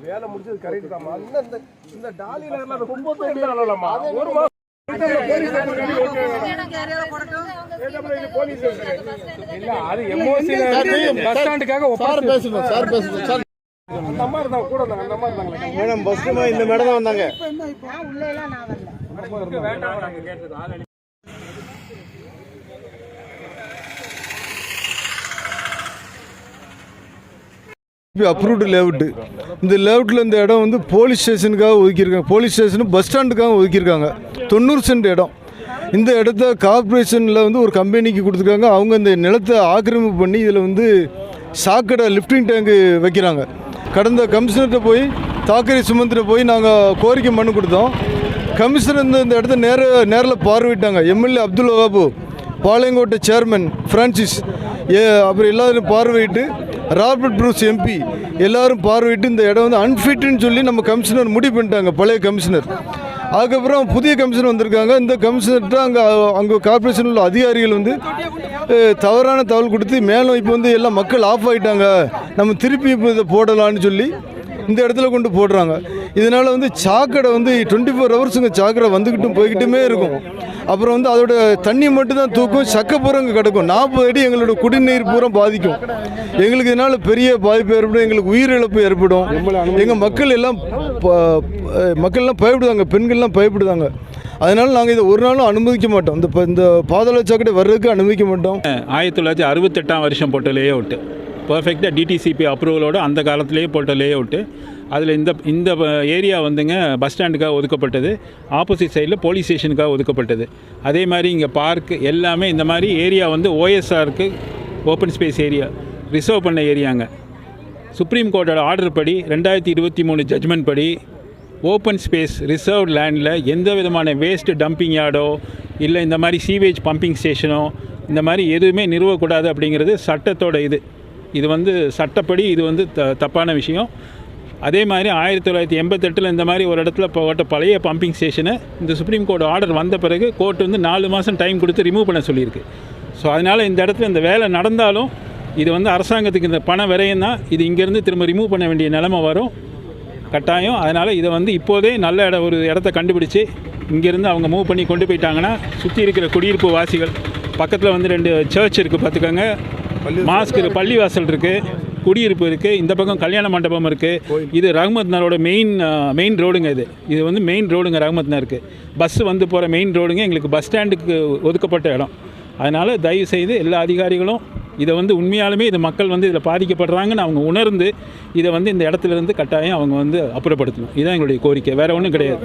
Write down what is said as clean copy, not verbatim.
வேலை முடிச்சது கரெக்ட் தான்மா. இந்த டாலில ரொம்ப இல்லம்மா. ஒரு மாசம் இல்ல அது எமோஷனல் பஸ் ஸ்டாண்டுக்காக சார் பேசுங்க சார் பேசுங்க சார். அந்த அம்மா இருந்தாங்க கூட இருந்தாங்க. அந்த அம்மா இருந்தாங்க மேடம். பஸ்ல இந்த மேடம் தான் வந்தாங்க. உள்ள எல்லாம் நான் வரல. வேண்டாம் நாங்க கேட்டது ஆல்ரெடி அப்ரூவ்டு லேஅவுட்டு. இந்த லேஅவுட்டில் இந்த இடம் வந்து போலீஸ் ஸ்டேஷனுக்காக ஒதுக்கியிருக்காங்க. போலீஸ் ஸ்டேஷனும் பஸ் ஸ்டாண்டுக்காக ஒதுக்கியிருக்காங்க. 90 சென்ட் இடம். இந்த இடத்த கார்பரேஷனில் வந்து ஒரு கம்பெனிக்கு கொடுத்துருக்காங்க. அவங்க இந்த நிலத்தை ஆக்கிரமிப்பு பண்ணி இதில் வந்து சாக்கடை லிஃப்டிங் டேங்கு வைக்கிறாங்க. கடந்த கமிஷனர்கிட்ட போய் தாக்கரே சுமந்திர போய் நாங்கள் கோரிக்கை மனு கொடுத்தோம். கமிஷனர் இந்த இடத்த நேரில் பார்வையிட்டாங்க. MLA Abdul Wahab, Palayamkottai chairman Francis, அப்புறம் எல்லாரும் பார்வையிட்டு ராபர்ட் ப்ரூஸ் எம்பி எல்லாரும் பார்வையிட்டு இந்த இடம் வந்து அன்ஃபிட்னு சொல்லி நம்ம கமிஷனர் முடிவு பண்ணிட்டாங்க. பழைய கமிஷனர். அதுக்கப்புறம் புதிய கமிஷனர் வந்திருக்காங்க. இந்த கமிஷனர்கிட்ட அங்கே கார்பரேஷன் உள்ள அதிகாரிகள் வந்து தவறான தகவல் கொடுத்து மேலும் இப்போ வந்து எல்லாம் மக்கள் ஆஃப் ஆகிட்டாங்க, நம்ம திருப்பி இப்போ இதை போடலான்னு சொல்லி இந்த இடத்துல கொண்டு போடுறாங்க. இதனால் வந்து சாக்கடை வந்து 24 ஹவர்ஸுங்க சாக்கடை வந்துக்கிட்டும் போய்கிட்டுமே இருக்கும். அப்புறம் வந்து அதோட தண்ணி மட்டும் தான் தூக்கும், சக்கை பூரா அங்கே கிடக்கும். 40 அடி எங்களோட குடிநீர் பூரா பாதிக்கும். எங்களுக்கு இதனால் பெரிய பாதிப்பு ஏற்படும், எங்களுக்கு உயிரிழப்பு ஏற்படும். எங்கள் மக்கள் எல்லாம் பயப்படுதாங்க, பெண்கள்லாம் பயப்படுதாங்க. அதனால் நாங்கள் இதை ஒரு நாளும் அனுமதிக்க மாட்டோம். இந்த பாதாள சாக்கடை வர்றதுக்கு அனுமதிக்க மாட்டோம். 1968 வருஷம் போட்ட லே அவுட்டு, பர்ஃபெக்டாக டிடிசிபி அப்ரூவலோடு அந்த காலத்திலேயே போட்ட லே அவுட்டு. அதில் இந்த ஏரியா வந்துங்க பஸ் ஸ்டாண்டுக்காக ஒதுக்கப்பட்டது, ஆப்போசிட் சைடில் போலீஸ் ஸ்டேஷனுக்காக ஒதுக்கப்பட்டது. அதே மாதிரி இங்கே பார்க்கு எல்லாமே இந்த மாதிரி ஏரியா வந்து ஓஎஸ்ஆருக்கு ஓப்பன் ஸ்பேஸ் ஏரியா ரிசர்வ் பண்ண ஏரியாங்க. சுப்ரீம் கோர்ட்டோட ஆர்டர் படி 2023 ஜட்ஜ்மெண்ட் படி ஓப்பன் ஸ்பேஸ் ரிசர்வ் லேண்டில் எந்த விதமான வேஸ்ட்டு டம்பிங் யார்டோ இல்லை இந்த மாதிரி சீவேஜ் பம்பிங் ஸ்டேஷனோ இந்த மாதிரி எதுவுமே நிறுவக்கூடாது அப்படிங்கிறது சட்டத்தோட இது வந்து சட்டப்படி இது வந்து தப்பான விஷயம். அதே மாதிரி 1988 இந்த மாதிரி ஒரு இடத்துல போட்ட பழைய பம்பிங் ஸ்டேஷனை இந்த சுப்ரீம் கோர்ட் ஆர்டர் வந்த பிறகு கோர்ட் வந்து 4 மாதம் டைம் கொடுத்து ரிமூவ் பண்ண சொல்லியிருக்கு. ஸோ அதனால் இந்த இடத்துல இந்த வேலை நடந்தாலும் இது வந்து அரசாங்கத்துக்கு இந்த பண விரயம் தான். இது இங்கேருந்து திரும்ப ரிமூவ் பண்ண வேண்டிய நிலைமை வரும் கட்டாயம். அதனால் இதை வந்து இப்போதே நல்ல ஒரு இடத்த கண்டுபிடிச்சி இங்கேருந்து அவங்க மூவ் பண்ணி கொண்டு போயிட்டாங்கன்னா சுற்றி இருக்கிற குடியிருப்பு வாசிகள், பக்கத்தில் வந்து 2 சர்ச் இருக்குது பார்த்துக்கோங்க, மாஸ்க் இருக்குது, பள்ளிவாசல் இருக்குது, குடியிருப்பு இருக்குது, இந்த பக்கம் கல்யாண மண்டபம் இருக்குது. இது ரஹ்மத் நகரோட மெயின் ரோடுங்க. இது வந்து மெயின் ரோடுங்க ரஹ்மத் நகருக்கு. பஸ்ஸு வந்து போகிற மெயின் ரோடுங்க. எங்களுக்கு பஸ் ஸ்டாண்டுக்கு ஒதுக்கப்பட்ட இடம். அதனால் தயவுசெய்து எல்லா அதிகாரிகளும் இதை வந்து உண்மையாலுமே இது மக்கள் வந்து இதில் பாதிக்கப்படுறாங்கன்னு அவங்க உணர்ந்து இதை வந்து இந்த இடத்துலேருந்து கட்டாயம் அவங்க வந்து அப்புறப்படுத்தணும். இதுதான் எங்களுடைய கோரிக்கை, வேறு ஒன்றும் கிடையாது.